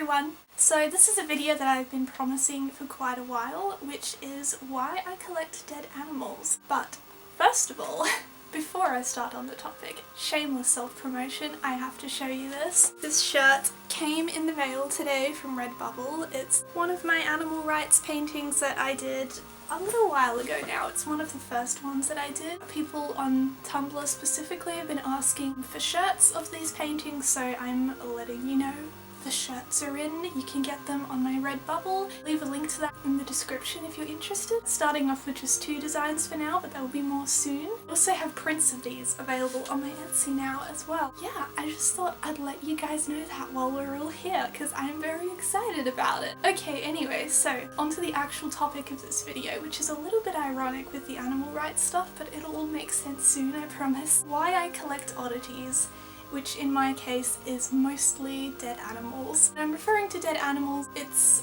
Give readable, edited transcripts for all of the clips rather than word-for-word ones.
everyone! So this is a video that I've been promising for quite a while, which is why I collect dead animals. But first of all, before I start on the topic, shameless self-promotion, I have to show you this. This shirt came in the mail today from Redbubble. It's one of my animal rights paintings that I did a little while ago now. It's one of the first ones that I did. People on Tumblr specifically have been asking for shirts of these paintings, so I'm letting you know the shirts are in. You can get them on my Redbubble. Leave a link to that in the description if you're interested. Starting off with just 2 designs for now, but there will be more soon. I also have prints of these available on my Etsy now as well. Yeah, I just thought I'd let you guys know that while we're all here, because I'm very excited about it. Okay, anyway, so onto the actual topic of this video, which is a little bit ironic with the animal rights stuff, but it'll all make sense soon, I promise. Why I collect oddities, which in my case is mostly dead animals. When I'm referring to dead animals, it's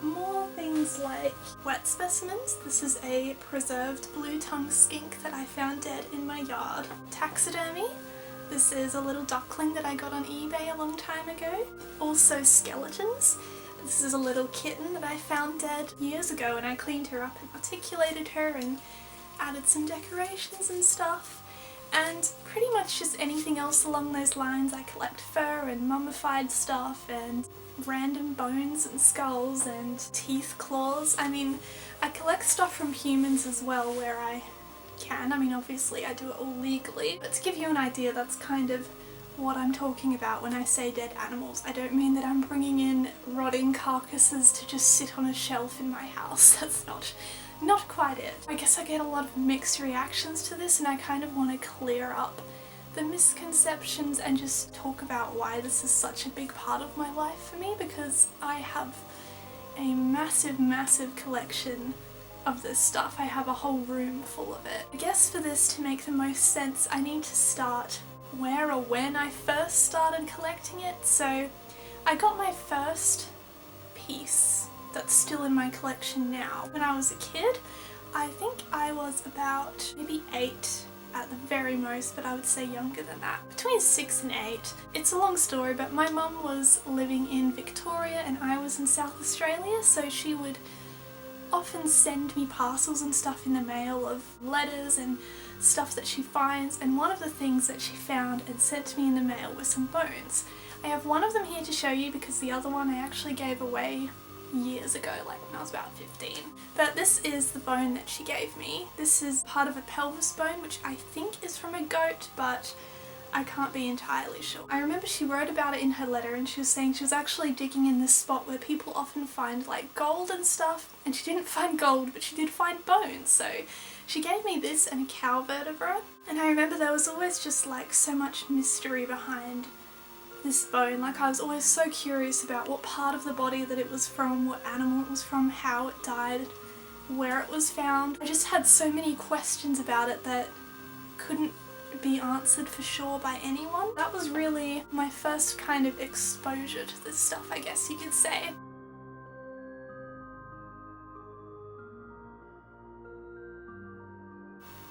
more things like wet specimens. This is a preserved blue-tongued skink that I found dead in my yard. Taxidermy. This is a little duckling that I got on eBay a long time ago. Also skeletons. This is a little kitten that I found dead years ago, and I cleaned her up and articulated her and added some decorations and stuff. And pretty much just anything else along those lines. I collect fur and mummified stuff and random bones and skulls and teeth, claws. I mean, I collect stuff from humans as well where I can. I mean, obviously I do it all legally, but to give you an idea, that's kind of what I'm talking about when I say dead animals. I don't mean that I'm bringing in rotting carcasses to just sit on a shelf in my house. That's not quite it. I guess I get a lot of mixed reactions to this, and I kind of want to clear up the misconceptions and just talk about why this is such a big part of my life for me, because I have a massive collection of this stuff. I have a whole room full of it. I guess for this to make the most sense, I need to start where or when I first started collecting it. So I got my first piece that's still in my collection now. When I was a kid, I think I was about maybe 8 at the very most, but I would say younger than that. Between 6 and 8. It's a long story, but my mum was living in Victoria and I was in South Australia, so she would often send me parcels and stuff in the mail of letters and stuff that she finds, and one of the things that she found and sent to me in the mail were some bones. I have one of them here to show you because the other one I actually gave away years ago, like when I was about 15. But this is the bone that she gave me. This is part of a pelvis bone, which I think is from a goat, but I can't be entirely sure. I remember she wrote about it in her letter, and she was saying she was actually digging in this spot where people often find like gold and stuff, and she didn't find gold, but she did find bones. So she gave me this and a cow vertebra, and I remember there was always just like so much mystery behind this bone. Like, I was always so curious about what part of the body that it was from, what animal it was from, how it died, where it was found. I just had so many questions about it that couldn't be answered for sure by anyone. That was really my first kind of exposure to this stuff, I guess you could say.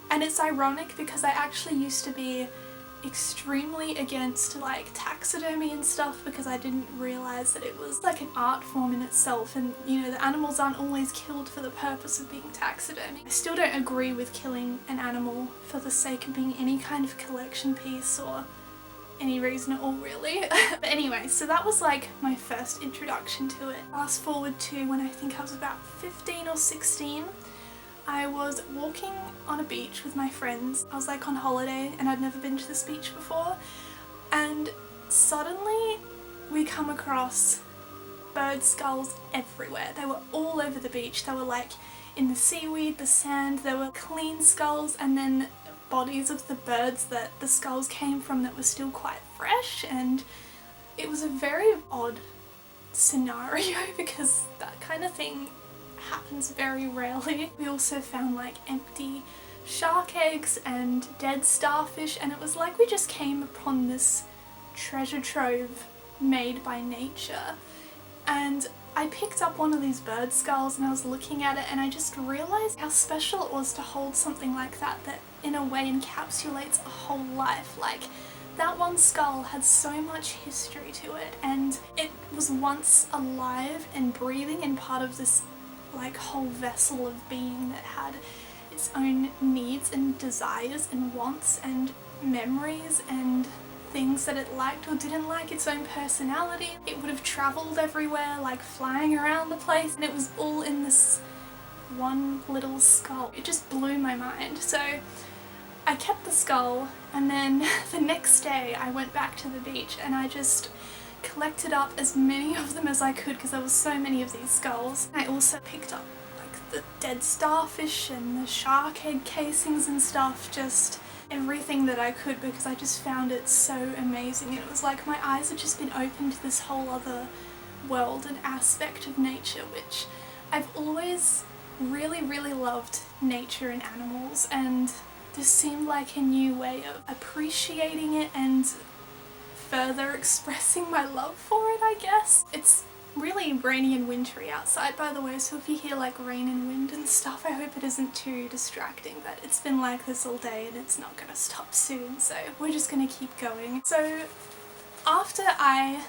And it's ironic because I actually used to be extremely against like taxidermy and stuff, because I didn't realise that it was like an art form in itself, and you know, the animals aren't always killed for the purpose of being taxidermy. I still don't agree with killing an animal for the sake of being any kind of collection piece or any reason at all, really. But anyway, so that was like my first introduction to it. Fast forward to when I think I was about 15 or 16. I was walking on a beach with my friends. I was like on holiday and I'd never been to this beach before, and suddenly we come across bird skulls everywhere. They were all over the beach. They were like in the seaweed, the sand. There were clean skulls, and then bodies of the birds that the skulls came from that were still quite fresh, and it was a very odd scenario because that kind of thing happens very rarely. We also found like empty shark eggs and dead starfish, and it was like we just came upon this treasure trove made by nature. And I picked up one of these bird skulls and I was looking at it, and I just realised how special it was to hold something like that that in a way encapsulates a whole life. Like, that one skull had so much history to it, and it was once alive and breathing and part of this like whole vessel of being that had its own needs and desires and wants and memories and things that it liked or didn't like, its own personality. It would have travelled everywhere, like flying around the place, and it was all in this one little skull. It just blew my mind. So I kept the skull, and then the next day I went back to the beach and I just collected up as many of them as I could because there was so many of these skulls. I also picked up like the dead starfish and the shark egg casings and stuff, just everything that I could, because I just found it so amazing. And it was like my eyes had just been opened to this whole other world and aspect of nature, which I've always really loved nature and animals, and this seemed like a new way of appreciating it and further expressing my love for it, I guess. It's really rainy and wintry outside, by the way, so if you hear like rain and wind and stuff, I hope it isn't too distracting, but it's been like this all day and it's not gonna stop soon, so we're just gonna keep going. So after I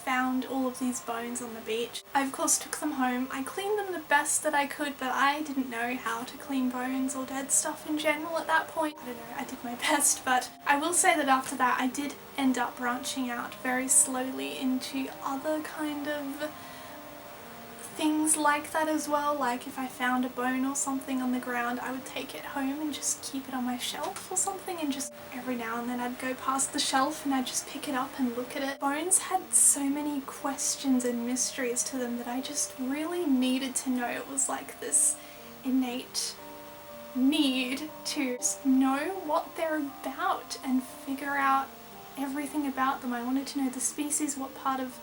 found all of these bones on the beach, I of course took them home. I cleaned them the best that I could, but I didn't know how to clean bones or dead stuff in general at that point. I don't know, I did my best, but I will say that after that I did end up branching out very slowly into other kind of things like that as well. Like if I found a bone or something on the ground, I would take it home and just keep it on my shelf or something, and just every now and then I'd go past the shelf and I'd just pick it up and look at it. Bones had so many questions and mysteries to them that I just really needed to know. It was like this innate need to just know what they're about and figure out everything about them. I wanted to know the species, what part of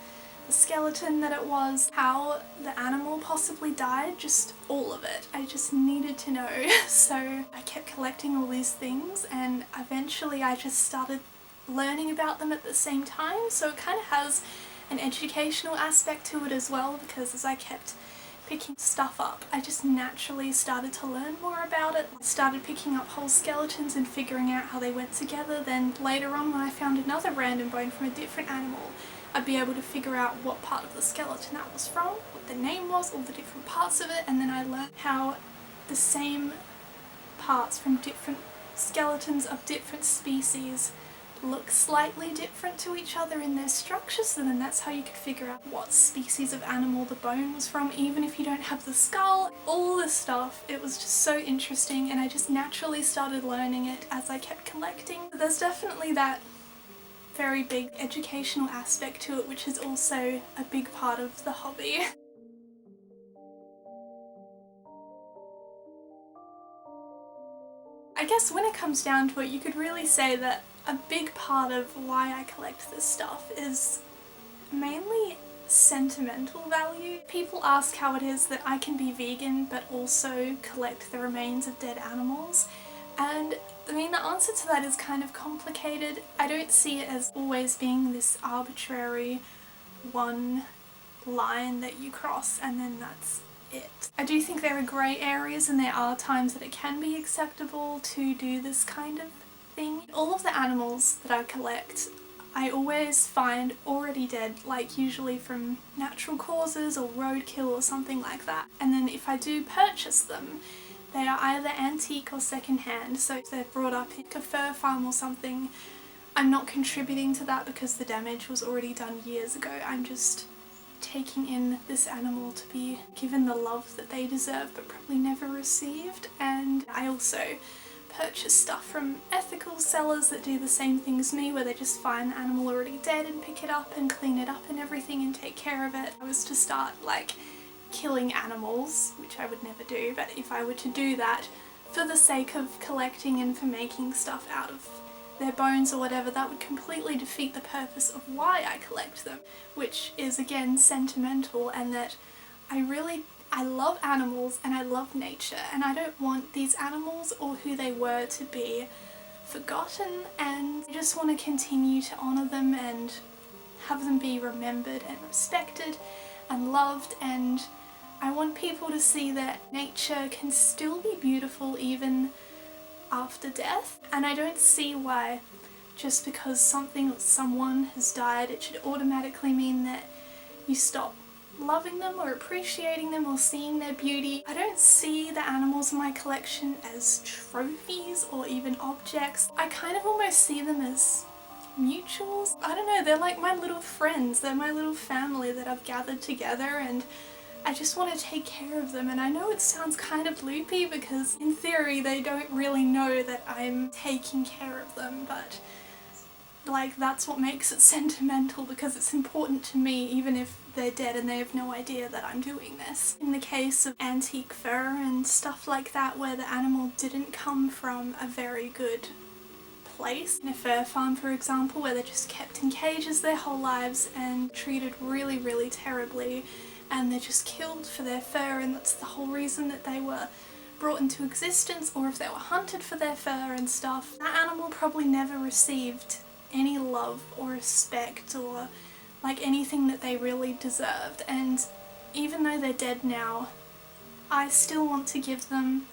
the skeleton that it was, how the animal possibly died, just all of it. I just needed to know. So I kept collecting all these things, and eventually I just started learning about them at the same time, so it kind of has an educational aspect to it as well, because as I kept picking stuff up, I just naturally started to learn more about it. I started picking up whole skeletons and figuring out how they went together. Then later on, when I found another random bone from a different animal, I'd be able to figure out what part of the skeleton that was from, what the name was, all the different parts of it, and then I learned how the same parts from different skeletons of different species look slightly different to each other in their structures, and then that's how you could figure out what species of animal the bone was from, even if you don't have the skull. All this stuff, it was just so interesting, and I just naturally started learning it as I kept collecting. There's definitely that very big educational aspect to it, which is also a big part of the hobby. I guess when it comes down to it, you could really say that a big part of why I collect this stuff is mainly sentimental value. People ask how it is that I can be vegan but also collect the remains of dead animals, and I mean, the answer to that is kind of complicated. I don't see it as always being this arbitrary one line that you cross and then that's it. I do think there are grey areas, and there are times that it can be acceptable to do this kind of thing. All of the animals that I collect, I always find already dead, like usually from natural causes or roadkill or something like that. And then if I do purchase them, they are either antique or secondhand, so if they're brought up in a fur farm or something, I'm not contributing to that because the damage was already done years ago. I'm just taking in this animal to be given the love that they deserve but probably never received. And I also purchase stuff from ethical sellers that do the same thing as me, where they just find the animal already dead and pick it up and clean it up and everything and take care of it. I was to start like killing animals, which I would never do, but if I were to do that for the sake of collecting and for making stuff out of their bones or whatever, that would completely defeat the purpose of why I collect them, which is again sentimental, and that I love animals and I love nature, and I don't want these animals or who they were to be forgotten, and I just want to continue to honour them and have them be remembered and respected and loved, and I want people to see that nature can still be beautiful even after death. And I don't see why just because something or someone has died, it should automatically mean that you stop loving them or appreciating them or seeing their beauty. I don't see the animals in my collection as trophies or even objects. I kind of almost see them as mutuals. I don't know, they're like my little friends, they're my little family that I've gathered together, and I just want to take care of them. And I know it sounds kind of loopy because in theory they don't really know that I'm taking care of them, but like that's what makes it sentimental, because it's important to me even if they're dead and they have no idea that I'm doing this. In the case of antique fur and stuff like that, where the animal didn't come from a very good place, in a fur farm for example, where they're just kept in cages their whole lives and treated really, really terribly, and they're just killed for their fur, and that's the whole reason that they were brought into existence, or if they were hunted for their fur and stuff, that animal probably never received any love or respect or like anything that they really deserved. And even though they're dead now, I still want to give them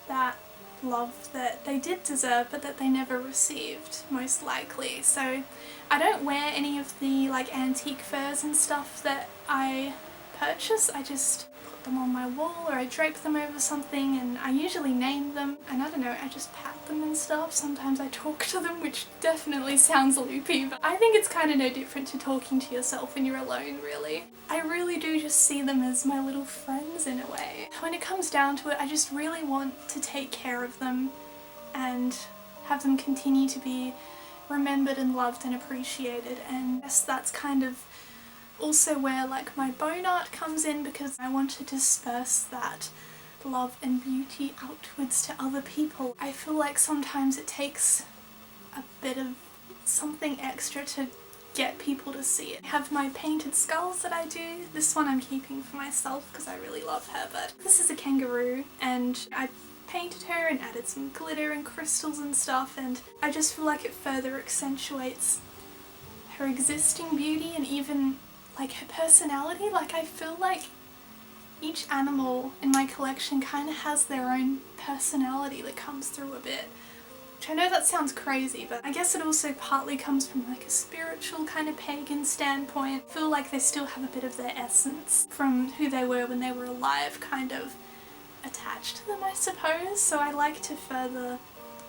that love that they did deserve but that they never received, most likely. So I don't wear any of the like antique furs and stuff that I purchase. I just put them on my wall or I drape them over something, and I usually name them, and I don't know, I just pat them and stuff. Sometimes I talk to them, which definitely sounds loopy, but I think it's kind of no different to talking to yourself when you're alone, really. I really do just see them as my little friends in a way. When it comes down to it, I just really want to take care of them and have them continue to be remembered and loved and appreciated, and yes, that's kind of also where like my bone art comes in, because I want to disperse that love and beauty outwards to other people. I feel like sometimes it takes a bit of something extra to get people to see it. I have my painted skulls that I do. This one I'm keeping for myself because I really love her, but this is a kangaroo and I painted her and added some glitter and crystals and stuff, and I just feel like it further accentuates her existing beauty and even like her personality. Like I feel like each animal in my collection kind of has their own personality that comes through a bit. Which I know that sounds crazy, but I guess it also partly comes from like a spiritual kind of pagan standpoint. I feel like they still have a bit of their essence from who they were when they were alive kind of attached to them, I suppose. So I like to further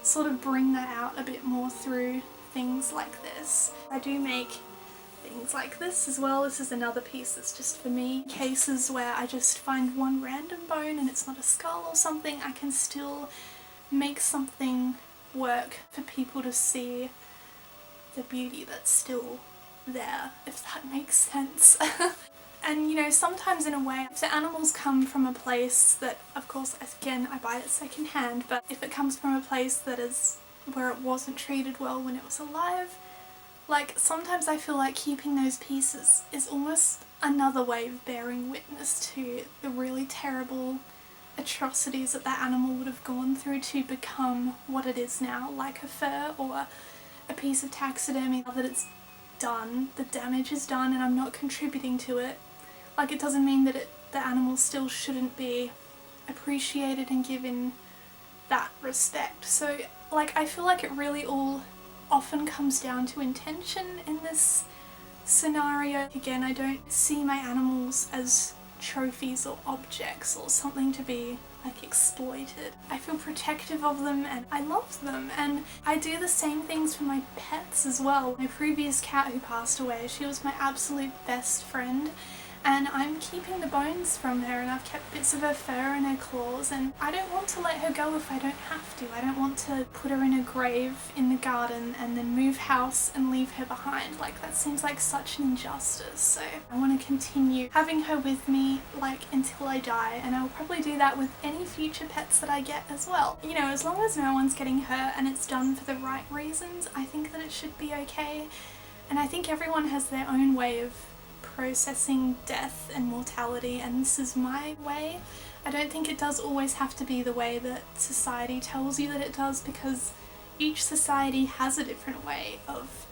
sort of bring that out a bit more through things like this. I do make things like this as well. This is another piece that's just for me. Cases where I just find one random bone and it's not a skull or something, I can still make something work for people to see the beauty that's still there, if that makes sense. And you know, sometimes in a way, if the animals come from a place that, of course, again, I buy it second hand, but if it comes from a place that is where it wasn't treated well when it was alive, like sometimes I feel like keeping those pieces is almost another way of bearing witness to the really terrible atrocities that that animal would have gone through to become what it is now, like a fur or a piece of taxidermy. Now that it's done, the damage is done, and I'm not contributing to it. Like it doesn't mean that the animal still shouldn't be appreciated and given that respect. So like I feel like it really all often comes down to intention in this scenario. Again, I don't see my animals as trophies or objects or something to be like exploited. I feel protective of them and I love them, and I do the same things for my pets as well. My previous cat who passed away, she was my absolute best friend, and I'm keeping the bones from her, and I've kept bits of her fur and her claws, and I don't want to let her go if I don't have to. I don't want to put her in a grave in the garden and then move house and leave her behind. Like that seems like such an injustice. So I want to continue having her with me like until I die, and I will probably do that with any future pets that I get as well. You know, as long as no one's getting hurt and it's done for the right reasons, I think that it should be okay. And I think everyone has their own way of processing death and mortality, and this is my way. I don't think it does always have to be the way that society tells you that it does, because each society has a different way of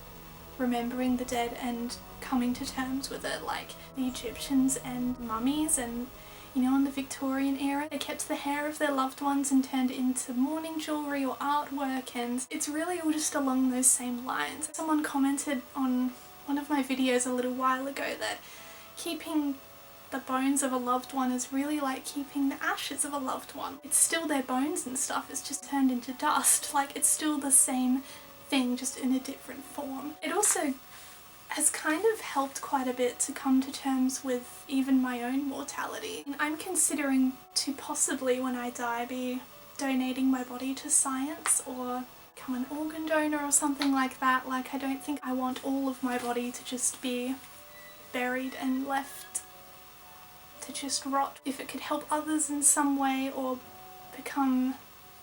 remembering the dead and coming to terms with it. Like the Egyptians and mummies, and You know, in the Victorian era, they kept the hair of their loved ones and turned it into mourning jewellery or artwork, and it's really all just along those same lines. Someone commented on one of my videos a little while ago that keeping the bones of a loved one is really like keeping the ashes of a loved one. It's still their bones and stuff, it's just turned into dust. Like, it's still the same thing, just in a different form. It also has kind of helped quite a bit to come to terms with even my own mortality. And I'm considering to possibly, when I die, be donating my body to science or become an organ donor or something like that. Like, I don't think I want all of my body to just be buried and left to just rot. If it could help others in some way or become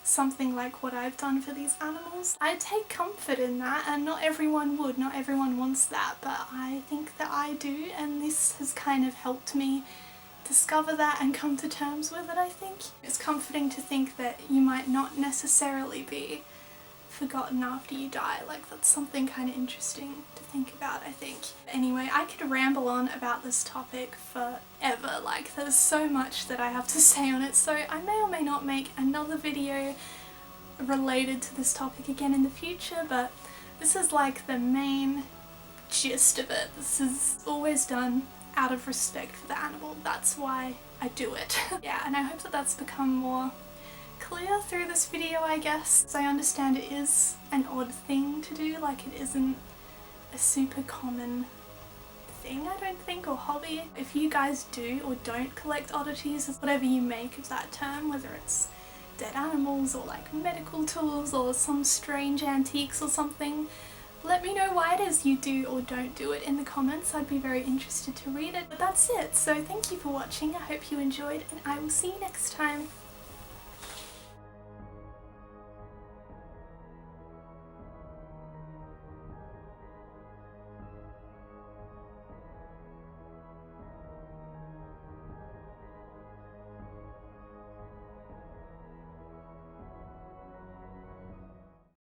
something like what I've done for these animals, I take comfort in that, and not everyone would, not everyone wants that, but I think that I do, and this has kind of helped me discover that and come to terms with it, I think. It's comforting to think that you might not necessarily be forgotten after you die. Like, that's something kind of interesting to think about, I think. Anyway, I could ramble on about this topic forever. Like, there's so much that I have to say on it, so I may or may not make another video related to this topic again in the future, but this is like the main gist of it. This is always done out of respect for the animal. That's why I do it. Yeah, and I hope that that's become more clear through this video, I guess. As I understand, it is an odd thing to do, like it isn't a super common thing, I don't think, or hobby. If you guys do or don't collect oddities, whatever you make of that term, whether it's dead animals or like medical tools or some strange antiques or something, let me know why it is you do or don't do it in the comments. I'd be very interested to read it. But that's it, so thank you for watching, I hope you enjoyed, and I will see you next time.